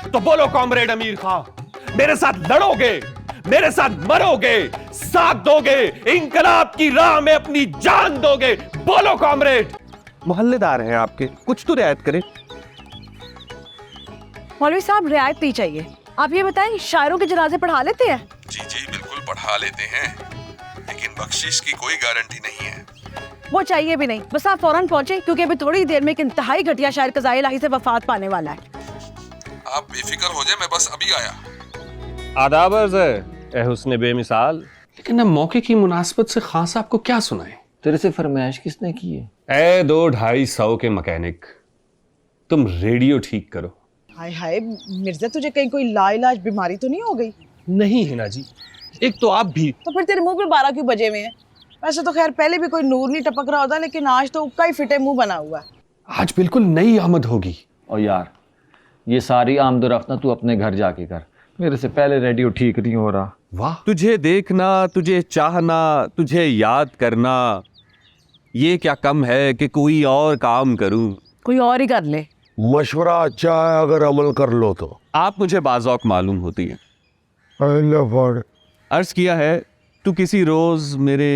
तो बोलो कॉमरेड अमीर खां, मेरे साथ लड़ोगे, मेरे साथ मरोगे, साथ दोगे, इंकलाब की राह में अपनी जान दोगे? बोलो कॉमरेड। मोहल्लेदार हैं आपके, कुछ तो रियायत करें। मौलवी साहब रियायत नहीं चाहिए। आप ये बताएं, शायरों के जनाजे पढ़ा लेते हैं? जी जी बिल्कुल पढ़ा लेते हैं, लेकिन बख्शिश की कोई गारंटी नहीं है। वो चाहिए भी नहीं, बस आप फौरन पहुंचे, क्योंकि अभी थोड़ी देर में एक इंतहाई घटिया शायर कज़ाए इलाही से वफात पाने वाला है। आप बेफिक्र हो जाए, मैं बस अभी आया। आदाब अर्ज़ है ए हुस्न बेमिसाल। लेकिन अब मौके की मुनासबत से खान साहब को क्या सुनाए? तेरे से फरमाइश किसने की है? ए 200-250 के मैकेनिक, तुम रेडियो ठीक करो। हाय हाय मिर्जा, तुझे कहीं कोई लाइलाज बीमारी तो नहीं हो गई? नहीं हिना जी, एक तो आप भी। तो फिर तेरे मुंह पे 12 क्यों बजे हुए हैं? वैसे तो खैर पहले भी कोई नूर नहीं टपक रहा होता, लेकिन आज तो उक्का ही फिटे मुंह बना हुआ है। आज बिल्कुल नई आमद होगी। और यार ये सारी आमदोरफ्त ना तू अपने घर जाके कर, मेरे से पहले रेडियो ठीक नहीं हो रहा। वाह, तुझे देखना, तुझे चाहना, तुझे याद करना, ये क्या कम है कि कोई और काम करूं? कोई और ही कर ले। मशवरा अच्छा है अगर अमल कर लो तो। आप मुझे बाज़ौक मालूम होती है। अल्लाह अर्ज किया है तू किसी रोज मेरे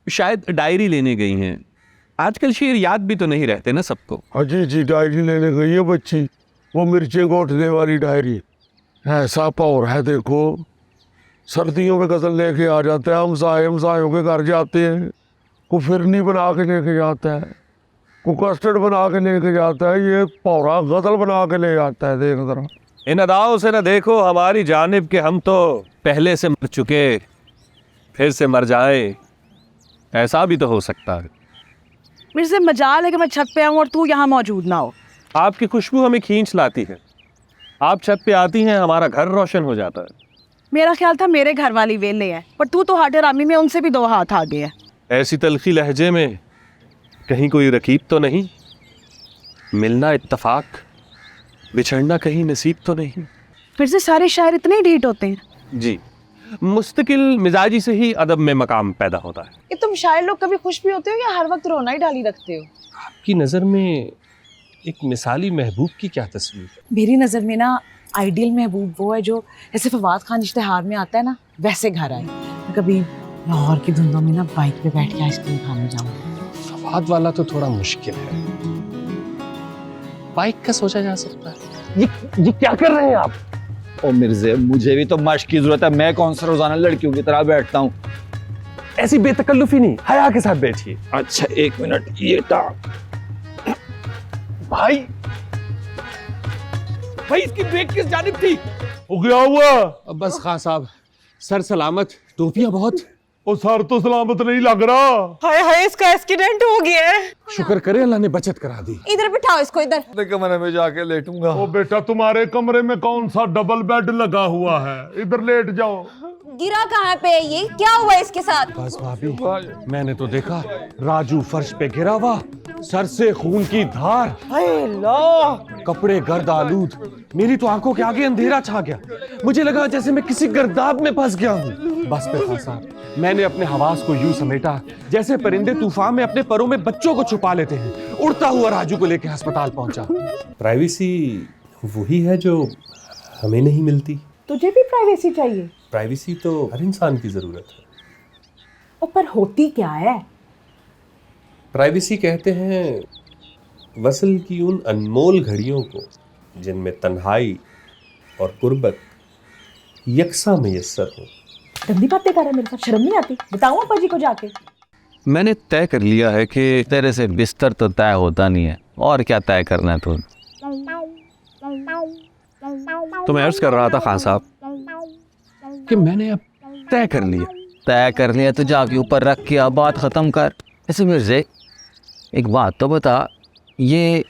शायद डायरी लेने गई हैं। आजकल शेर याद भी तो नहीं रहते ना सबको। अजी जी डायरी लेने गई है बच्ची, वो मिर्चें गोटने वाली डायरी। ऐसा पावर है देखो, सर्दियों में गजल लेके आ जाता है, हमसायों के घर जाते हैं, को फिरनी बना के लेके जाता है, को कस्टर्ड बना के लेके जाता है, ये पौरा गजल बना के ले जाता है। देख जरा इन अदाओं से ना देखो हमारी जानिब के हम तो पहले से मर चुके फिर से मर जाए, ऐसा भी तो हो सकता है। मेरे से मजाल है कि मैं छत पे आऊं और तू यहाँ मौजूद ना हो। आपकी खुशबू हमें खींच लाती है, आप छत पे आती हैं हमारा घर रोशन हो जाता है। मेरा ख्याल था मेरे घर वाली वेले हैं, पर तू तो हाटे रामी में उनसे भी 2 हाथ आगे है। ऐसी तलखी लहजे में कहीं कोई रकीब तो नहीं? मिलना इत्तफाक, बिछड़ना कहीं नसीब तो नहीं? फिर से सारे शायर इतने ढीठ होते हैं? जी, मुस्तकिल मिजाजी से ही अदब में मकाम पैदा होता है। कि तुम शायर लोग कभी खुश भी होते हो या हर वक्त रोना ही डाली रखते हो? आपकी नजर में एक मिसाली महबूब की क्या तस्वीर है? मेरी नज़र में ना आइडियल महबूब वो है जो जैसे फवाद खान इश्तिहार में आता है ना, वैसे घर आए। मैं कभी लाहौर की धुंधों में ना बाइक पे बैठ के आइसक्रीम खाने जाऊँ। फवाद वाला तो थोड़ा मुश्किल है, बाइक का सोचा जा सकता है। ये क्या कर रहे हैं आप? ओ मिर्जे, मुझे भी तो मश्क की जरूरत है, मैं कौन सा रोजाना लड़कियों की तरह बैठता हूँ। ऐसी बेतकल्लुफी नहीं, हया के साथ बैठिए। अच्छा 1 मिनट, ये टांग। भाई भाई इसकी ब्रेक किस जानिब थी? वो क्या हुआ? बस खान साहब, सर सलामत, टोपियां बहुत। वो सर तो सलामत नहीं लग रहा। हाय हाय, इसका एक्सीडेंट हो गया है। शुक्र करे अल्लाह ने बचत करा दी। इधर बिठाओ इसको, इधर। कमरे में जाके लेटूंगा। ओ बेटा, तुम्हारे कमरे में कौन सा डबल बेड लगा हुआ है? इधर लेट जाओ। गिरा कहाँ पे है ये? क्या हुआ इसके साथ? बस भाभी, मैंने तो देखा राजू फर्श पे गिरा हुआ, सर से खून की धार, कपड़े गर्द आलूद। मेरी तो आंखों के आगे अंधेरा छा गया, मुझे लगा जैसे मैं किसी गर्दाब में फंस गया हूँ। बस पे खान साहब, मैंने अपने हवास को यूं समेटा जैसे परिंदे तूफान में अपने परों में बच्चों को छुपा लेते हैं। उड़ता हुआ राजू को लेकर अस्पताल पहुंचा। प्राइवेसी वही है जो हमें नहीं मिलती। तुझे भी प्राइवेसी चाहिए? प्राइवेसी तो हर इंसान की जरूरत है। पर होती क्या है? प्राइवेसी कहते हैं वसल की उन अनमोल घड़ियों को जिनमें तन्हाई और गुर्बत यकसा मयस्सर हो। गंदी बातें कर रहा है, मेरे साथ शर्म नहीं आती? बताऊं अप्पा जी को जाके? मैंने तय कर लिया है कि तेरे से बिस्तर तो तय होता नहीं है, और क्या तय करना है तू? तो मैं अर्ज कर रहा था खान साहब कि मैंने अब तय कर लिया। तय कर लिया तो जाके ऊपर रख के अब बात ख़त्म कर। ऐसे मिर्जे, एक बात तो बता, ये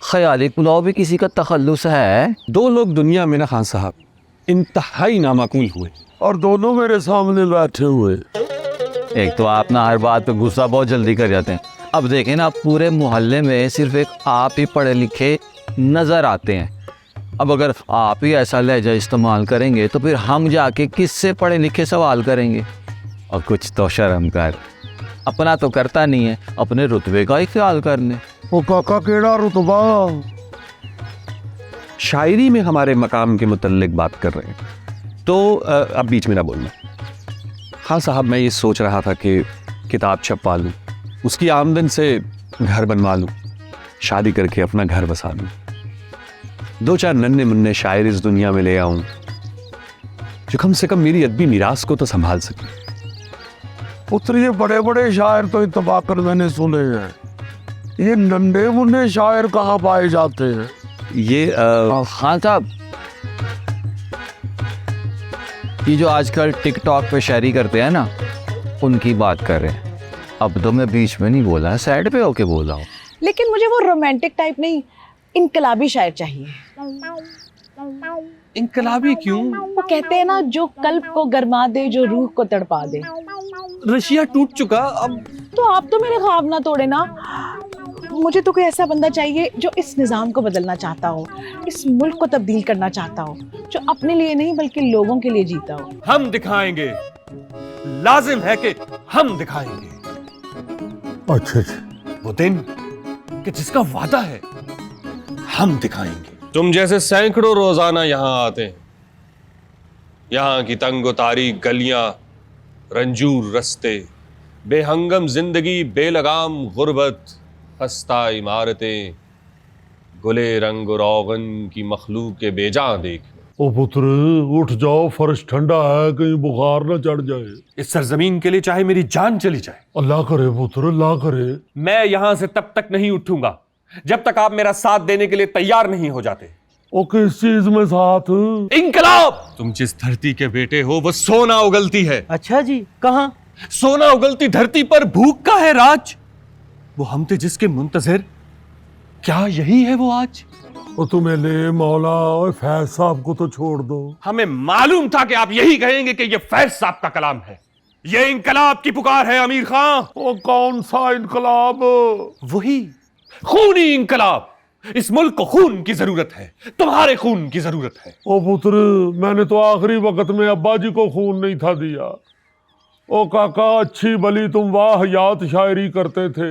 ख्याली पुलाव भी किसी का तखल्लुस है? 2 लोग दुनिया में ना खान साहब इंतहाई नामाकूल हुए, और दोनों मेरे सामने बैठे हुए। एक तो आप ना हर बात पे गुस्सा बहुत जल्दी कर जाते हैं। अब देखें ना, पूरे मोहल्ले में सिर्फ एक आप ही पढ़े लिखे नज़र आते हैं। अब अगर आप ही ऐसा लहजा इस्तेमाल करेंगे तो फिर हम जाके किससे पढ़े लिखे सवाल करेंगे? और कुछ तो शर्म कर, अपना तो करता नहीं है, अपने रुतबे का ही ख्याल करने। ओ काका केड़ा रुतबा? शायरी में हमारे मकाम के मुतल्लिक बात कर रहे हैं तो अब बीच में ना बोलना। हाँ साहब, मैं ये सोच रहा था कि किताब छपवा लूँ, उसकी आमदन से घर बनवा लूँ, शादी करके अपना घर बसा लूँ, 2-4 नन्हे मुन्ने शायर इस दुनिया में ले आऊं जो कम से कम मेरी अदबी मीरास को तो संभाल सके। पुत्र ये बड़े बड़े शायर तो इत्तफाक कर मैंने सुने हैं, ये नन्हे मुन्ने शायर कहाँ पाए जाते हैं? ये हाँ साहब, ये जो आजकल टिकटॉक पे शायरी करते हैं ना, उनकी बात कर रहे हैं। अब तो मैं बीच में नहीं बोला, साइड पे होके बोला हूँ। लेकिन मुझे वो रोमांटिक टाइप नहीं, इनकलाबी शायर चाहिए। इनकलाबी क्यों? वो कहते हैं ना, जो कल्ब को गरमा दे, जो रूह को तड़पा दे। रशिया टूट चुका, अब तो आप तो मेरे ख्वाब ना तोड़े ना। मुझे तो कोई ऐसा बंदा चाहिए जो इस निज़ाम को बदलना चाहता हो, इस मुल्क को तब्दील करना चाहता हो, जो अपने लिए नहीं बल्कि लोगों के लिए जीता हो। हम दिखाएंगे, लाजिम है कि हम दिखाएंगे। अच्छा वो दिन कि जिसका वादा है हम दिखाएंगे। तुम जैसे सैकड़ों रोजाना यहां आते हैं, यहां की तंगो तारीक गलियां, रंजूर रस्ते, बेहंगम जिंदगी, बेलगाम गुर्बत, खस्ता इमारतें, गुले रंग रोगन की मखलूक के बेजां देख। ओ पुत्र उठ जाओ, फर्श ठंडा है, कहीं बुखार ना चढ़ जाए। इस सरजमीन के लिए चाहे मेरी जान चली जाए। अल्लाह करे पुत्र, अल्लाह करे। मैं यहां से तब तक नहीं उठूंगा जब तक आप मेरा साथ देने के लिए तैयार नहीं हो जाते। ओ किस चीज में साथ? इंकलाब! तुम जिस धरती के बेटे हो वो सोना उगलती है। अच्छा जी, कहाँ? सोना उगलती धरती पर भूख का है राज। वो हम थे जिसके मुंतजिर, क्या यही है वो आज? ओ तुम्हें ले मौला, और फैज साहब को तो छोड़ दो। हमें मालूम था कि आप यही कहेंगे कि ये फैज साहब का कलाम है। ये इंकलाब की पुकार है अमीर खां। ओ कौन सा इनकलाब? वही खूनी इंकलाब। इस मुल्क को खून की जरूरत है, तुम्हारे खून की जरूरत है। ओ पुत्र, मैंने तो आखिरी वक्त में अब्बा जी को खून नहीं था दिया। ओ काका, अच्छी भली तुम वाहियात शायरी करते थे,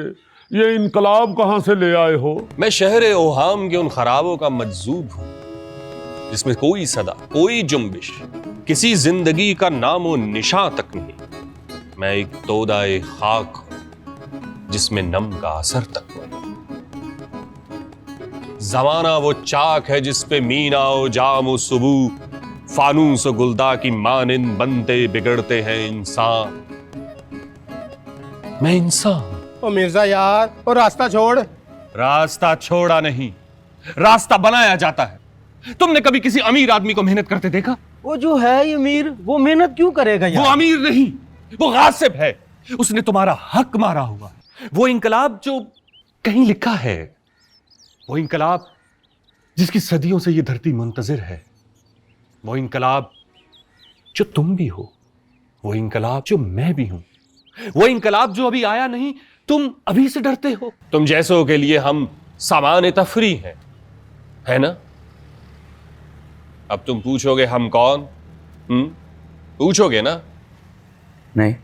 ये इनकलाब कहां से ले आए हो? मैं शहर ओहाम के उन खराबों का मजजूब हूं जिसमें कोई सदा, कोई जुम्बिश, किसी जिंदगी का नामो निशां तक नहीं। मैं एक तोदाए खाक हूं जिसमें नम का असर तक नहीं। जमाना वो चाक है जिसपे मीनाओ जामो सुबू, फानूस गुलदा की मानिंद बनते बिगड़ते हैं इंसान। मैं इंसान। ओ मिर्जा यार, ओ रास्ता छोड़। रास्ता छोड़ा नहीं, रास्ता बनाया जाता है। तुमने कभी किसी अमीर आदमी को मेहनत करते देखा? वो जो है अमीर, वो मेहनत क्यों करेगा यार? वो अमीर नहीं, वो गासिब है। उसने तुम्हारा हक मारा हुआ। वो इंकलाब जो कहीं लिखा है, वो इंकलाब जिसकी सदियों से ये धरती मुंतजिर है, वो इंकलाब जो तुम भी हो, वो इंकलाब जो मैं भी हूं, वो इंकलाब जो अभी आया नहीं, तुम अभी से डरते हो। तुम जैसों के लिए हम सामान तफरी हैं, है ना? अब तुम पूछोगे हम कौन? पूछोगे ना? नहीं।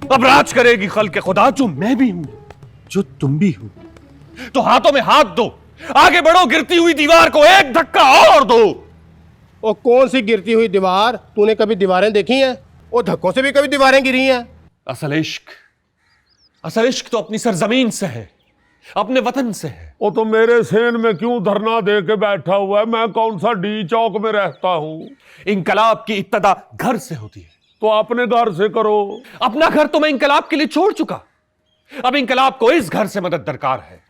अब राज करेगी खल्क़ खुदा जो मैं भी हूं, जो तुम भी हो। तो हाथों में हाथ दो, आगे बढ़ो, गिरती हुई दीवार को एक धक्का और दो। ओ कौन सी गिरती हुई दीवार? तूने कभी दीवारें देखी हैं? ओ धक्कों से भी कभी दीवारें गिरी हैं? असल इश्क तो अपनी सरजमीन से है, अपने वतन से है। वो तो मेरे सेन में क्यों धरना दे के बैठा हुआ है? मैं कौन सा डी चौक में रहता हूँ? इंकलाब की इब्तदा घर से होती है। तो अपने घर से करो। अपना घर तो मैं इंकलाब के लिए छोड़ चुका। अब इंकलाब को इस घर से मदद दरकार है।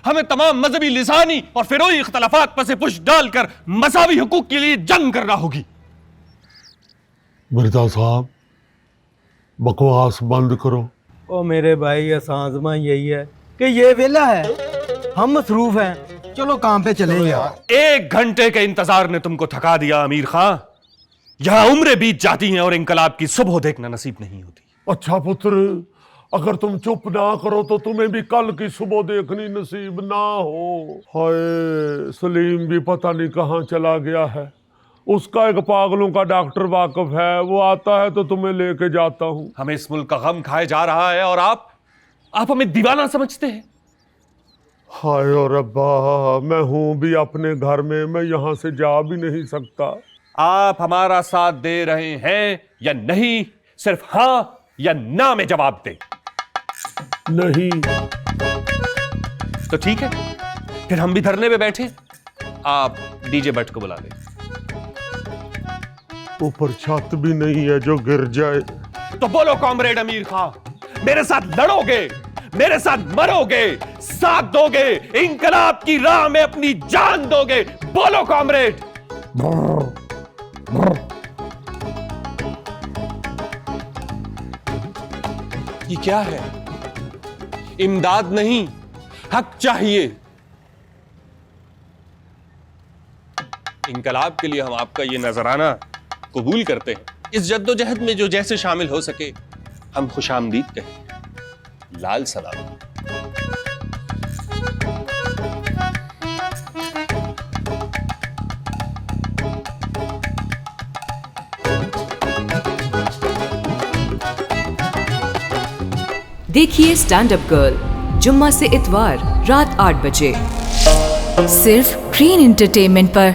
हमें तमाम मजहबी, लिसानी और फिरोई इख्तलाफात पर से पुश डालकर मसावी हुकूक के लिए जंग करना होगी। मिर्जा साहब, बकवास बंद करो। ओ मेरे भाई, असांजमा यही है कि ये वेला है, हम मसरूफ हैं। चलो काम पे चले यार। 1 घंटे के इंतजार ने तुमको थका दिया अमीर खां। यहां उम्रें बीत जाती हैं और इंकलाब की सुबह देखना नसीब नहीं होती। अच्छा पुत्र, अगर तुम चुप ना करो तो तुम्हें भी कल की सुबह देखनी नसीब ना हो। हाय, सलीम भी पता नहीं कहाँ चला गया है। उसका एक पागलों का डॉक्टर वाकिफ है, वो आता है तो तुम्हें लेके जाता हूँ। हमें इस मुल्क का गम खाए जा रहा है और आप हमें दीवाना समझते हैं। हाय और रब्बा, मैं हूं भी अपने घर में, मैं यहां से जा भी नहीं सकता। आप हमारा साथ दे रहे हैं या नहीं, सिर्फ हां या ना में जवाब दें। नहीं। तो ठीक है, फिर हम भी धरने पे बैठे। आप डीजे भट्ट को बुला लें। ऊपर छत भी नहीं है जो गिर जाए। तो बोलो कॉमरेड अमीर खां, मेरे साथ लड़ोगे, मेरे साथ मरोगे, साथ दोगे, इंकलाब की राह में अपनी जान दोगे? बोलो कॉमरेड। ये क्या है? इमदाद नहीं, हक चाहिए। इंकलाब के लिए हम आपका ये नजराना कबूल करते हैं। इस जद्दोजहद में जो जैसे शामिल हो सके हम खुशामदीद कहें। लाल सलाम। देखिए स्टैंड अप गर्ल जुम्मा से इतवार रात 8 बजे सिर्फ ग्रीन एंटरटेनमेंट पर।